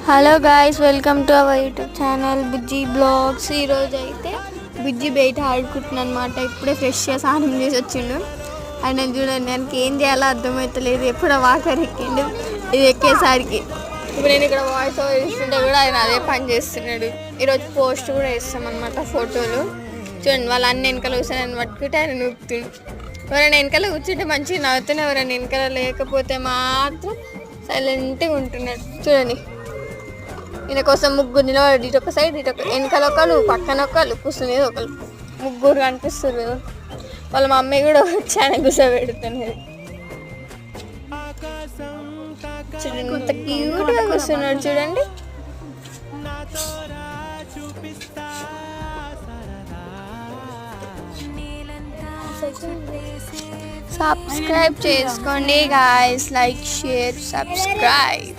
Hello guys, welcome to our YouTube channel Bujji blogs. ఈరోజు అయితే బుజ్జి బయట ఆడుకుంటున్నాను అనమాట. ఇప్పుడే ఫ్రెష్గా స్నానం చేసి వచ్చిండు. ఆయన చూడండి, ఆయనకి ఏం చేయాలో అర్థమవుతలేదు. ఎప్పుడో వాటర్ ఎక్కిండు. ఇది ఎక్కేసరికి ఇప్పుడు నేను ఇక్కడ వాయిస్ ఓవర్ ఇస్తుంటే కూడా ఆయన అదే పని చేస్తున్నాడు. ఈరోజు పోస్ట్ కూడా వేస్తామన్నమాట, ఫోటోలు. చూడండి, వాళ్ళ అన్ని వెనకాల కూర్చొని ఆయన పట్టుకుంటే ఆయన నూపుతుండు. ఎవరైనా వెనకాల కూర్చుంటే మంచిగా నవ్వుతూనే, ఎవరైనా వెనకాల లేకపోతే మాత్రం సైలెంట్గా ఉంటున్నాడు. చూడండి, ఈయన కోసం ముగ్గురు నిలబడి, ఇటు ఒక సైడ్, ఇటు ఒక వెనకాల ఒకళ్ళు, పక్కన ఒకళ్ళు, కూర్చునేది ఒకళ్ళు, ముగ్గురు కనిపిస్తారు. వాళ్ళ మమ్మీ కూడా వచ్చి ఆయన కూర్చోబెడుతున్నది. చూడండి, ఇంత క్యూట్గా కూర్చున్నాడు. చూడండి, సబ్స్క్రైబ్ చేసుకోండి గాయ్స్, లైక్, షేర్, సబ్స్క్రైబ్.